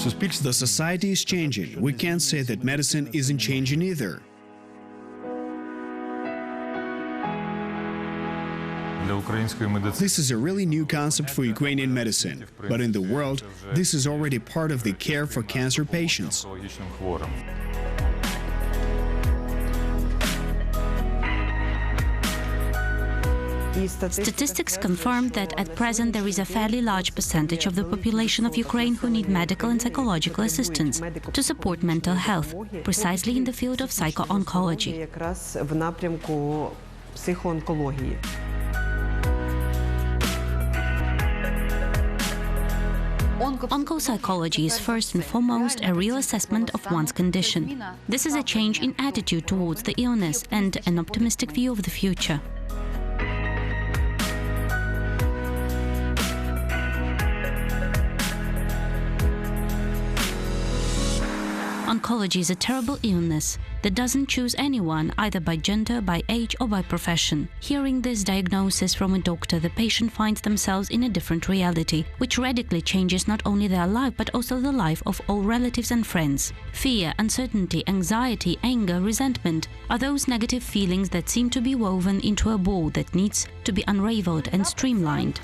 The society is changing. We can't say that medicine isn't changing either. This is a really new concept for Ukrainian medicine, but in the world, this is already part of the care for cancer patients. Statistics confirm that at present there is a fairly large percentage of the population of Ukraine who need medical and psychological assistance to support mental health, precisely in the field of psycho-oncology. Oncopsychology is first and foremost a real assessment of one's condition. This is a change in attitude towards the illness and an optimistic view of the future. Oncology is a terrible illness that doesn't choose anyone, either by gender, by age or by profession. Hearing this diagnosis from a doctor, the patient finds themselves in a different reality, which radically changes not only their life but also the life of all relatives and friends. Fear, uncertainty, anxiety, anger, resentment are those negative feelings that seem to be woven into a ball that needs to be unraveled and streamlined.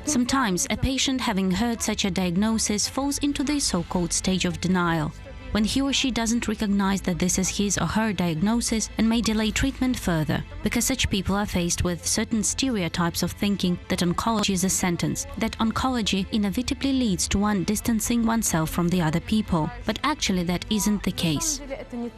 Sometimes a patient having heard such a diagnosis falls into the so-called stage of denial, when he or she doesn't recognize that this is his or her diagnosis and may delay treatment further, because such people are faced with certain stereotypes of thinking that oncology is a sentence, that oncology inevitably leads to one distancing oneself from the other people. But actually that isn't the case.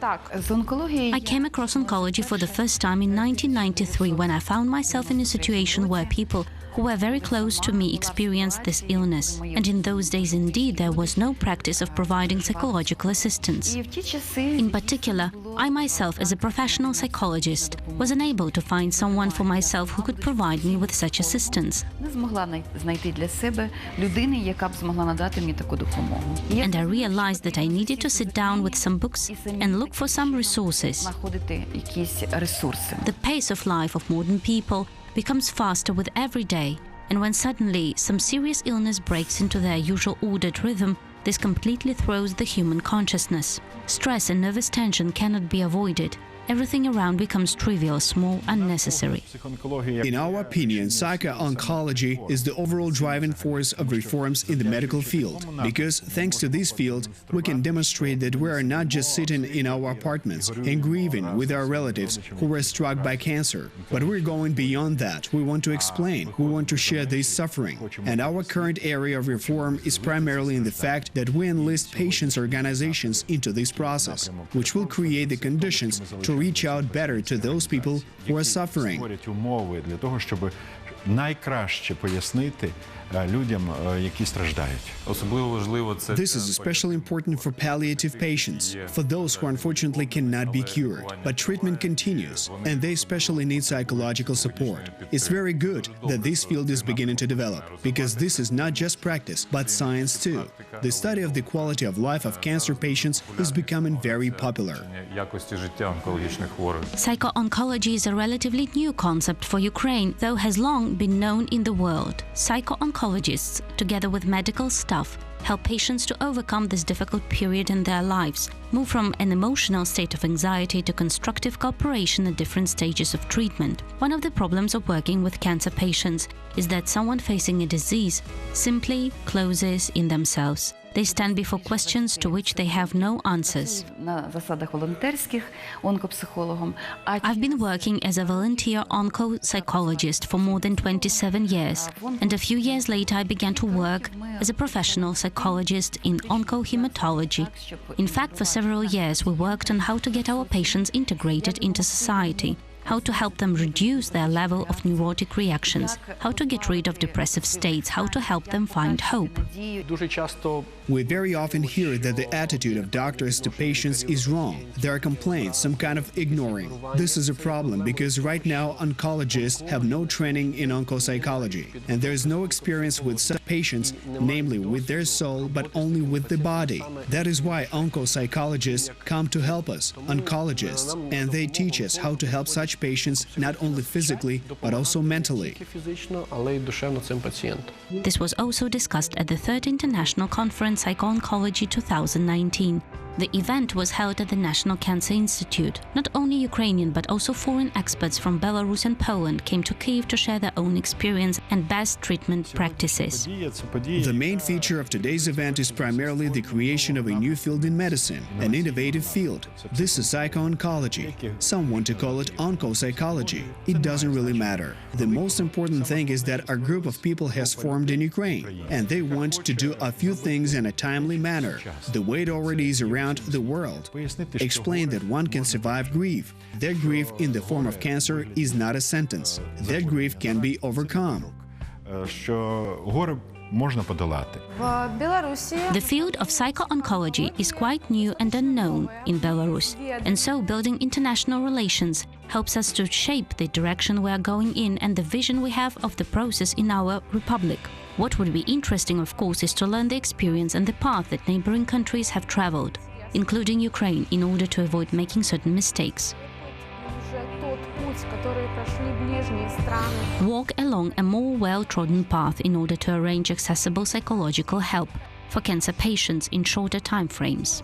I came across oncology for the first time in 1993 when I found myself in a situation where people who were very close to me experienced this illness. And in those days, indeed, there was no practice of providing psychological assistance. In particular, I myself, as a professional psychologist, was unable to find someone for myself who could provide me with such assistance. And I realized that I needed to sit down with some books and look for some resources. The pace of life of modern people becomes faster with every day, and when suddenly some serious illness breaks into their usual ordered rhythm, this completely throws the human consciousness. Stress and nervous tension cannot be avoided. Everything around becomes trivial, small, unnecessary. In our opinion, psycho-oncology is the overall driving force of reforms in the medical field, because thanks to this field, we can demonstrate that we are not just sitting in our apartments and grieving with our relatives who were struck by cancer, but we're going beyond that. We want to explain, we want to share this suffering. And our current area of reform is primarily in the fact that we enlist patients' organizations into this process, which will create the conditions to reach out better to those people who are suffering. This is especially important for palliative patients, for those who unfortunately cannot be cured. But treatment continues, and they especially need psychological support. It's very good that this field is beginning to develop, because this is not just practice, but science too. The study of the quality of life of cancer patients is becoming very popular. Psycho-oncology is a relatively new concept for Ukraine, though has long been known in the world. Psycho-oncologists, together with medical staff, help patients to overcome this difficult period in their lives, move from an emotional state of anxiety to constructive cooperation at different stages of treatment. One of the problems of working with cancer patients is that someone facing a disease simply closes in themselves. They stand before questions to which they have no answers. I've been working as a volunteer onco-psychologist for more than 27 years, and a few years later I began to work as a professional psychologist in oncohematology. In fact, for several years we worked on how to get our patients integrated into society, how to help them reduce their level of neurotic reactions, how to get rid of depressive states, how to help them find hope. We very often hear that the attitude of doctors to patients is wrong. There are complaints, some kind of ignoring. This is a problem because right now oncologists have no training in onco-psychology, and there is no experience with such patients, namely with their soul, but only with the body. That is why onco-psychologists come to help us, oncologists, and they teach us how to help such such patients not only physically, but also mentally. This was also discussed at the Third International Conference Psycho-Oncology 2019. The event was held at the National Cancer Institute. Not only Ukrainian but also foreign experts from Belarus and Poland came to Kyiv to share their own experience and best treatment practices. The main feature of today's event is primarily the creation of a new field in medicine, an innovative field. This is psycho-oncology. Some want to call it onco-psychology. It doesn't really matter. The most important thing is that a group of people has formed in Ukraine, and they want to do a few things in a timely manner, the way it already is around the world. Explain that one can survive grief. Their grief in the form of cancer is not a sentence. Their grief can be overcome. The field of psycho-oncology is quite new and unknown in Belarus, and so building international relations helps us to shape the direction we are going in and the vision we have of the process in our republic. What would be interesting, of course, is to learn the experience and the path that neighboring countries have traveled, including Ukraine, in order to avoid making certain mistakes. Walk along a more well-trodden path in order to arrange accessible psychological help for cancer patients in shorter time frames.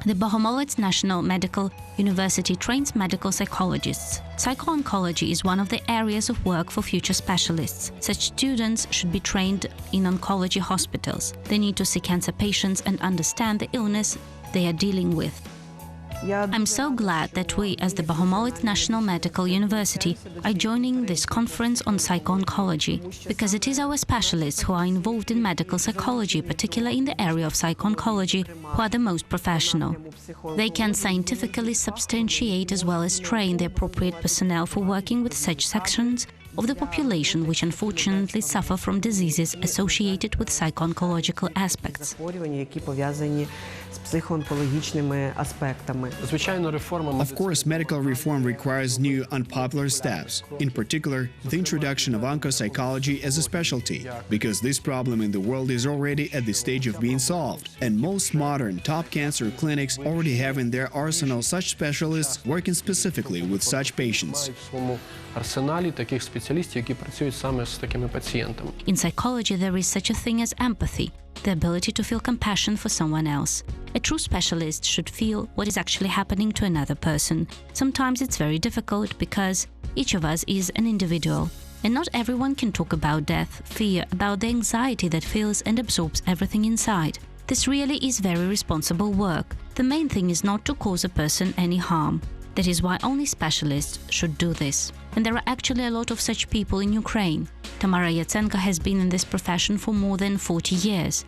The Bohumolets National Medical University trains medical psychologists. Psycho-oncology is one of the areas of work for future specialists. Such students should be trained in oncology hospitals. They need to see cancer patients and understand the illness they are dealing with. I'm so glad that we, as the Bohumolets National Medical University, are joining this conference on psycho-oncology, because it is our specialists who are involved in medical psychology, particularly in the area of psycho-oncology, who are the most professional. They can scientifically substantiate as well as train the appropriate personnel for working with such sections of the population which unfortunately suffer from diseases associated with psycho-oncological aspects. Of course, medical reform requires new unpopular steps, in particular, the introduction of onco-psychology as a specialty, because this problem in the world is already at the stage of being solved, and most modern top cancer clinics already have in their arsenal such specialists working specifically with such patients. In psychology, there is such a thing as empathy, the ability to feel compassion for someone else. A true specialist should feel what is actually happening to another person. Sometimes it's very difficult because each of us is an individual, and not everyone can talk about death, fear, about the anxiety that fills and absorbs everything inside. This really is very responsible work. The main thing is not to cause a person any harm. That is why only specialists should do this. And there are actually a lot of such people in Ukraine. Tamara Yatsenko has been in this profession for more than 40 years.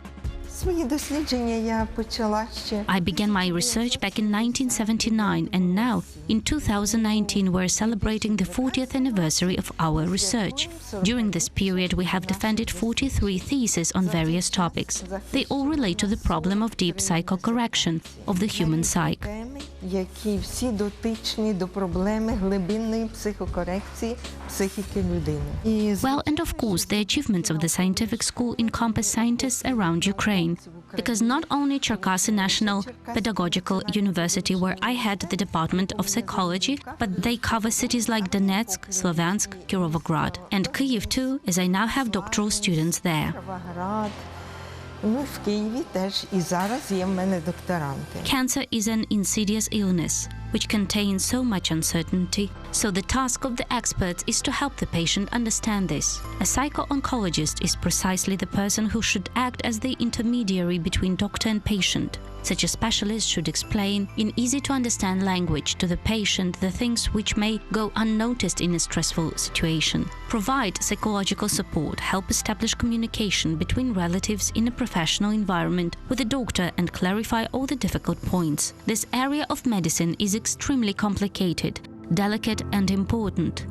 I began my research back in 1979, and now, in 2019, we're celebrating the 40th anniversary of our research. During this period, we have defended 43 theses on various topics. They all relate to the problem of deep psycho-correction of the human psyche. Well, and of course, the achievements of the scientific school encompass scientists around Ukraine, because not only Cherkasy National Pedagogical University, where I had the Department of Psychology, but they cover cities like Donetsk, Slovyansk, Kirovograd, and Kyiv too, as I now have doctoral students there. Cancer is an insidious illness which contains so much uncertainty, so the task of the experts is to help the patient understand this. A psycho-oncologist is precisely the person who should act as the intermediary between doctor and patient. Such a specialist should explain in easy-to-understand language to the patient the things which may go unnoticed in a stressful situation, provide psychological support, help establish communication between relatives in a professional environment with the doctor, and clarify all the difficult points. This area of medicine is extremely complicated, delicate and important.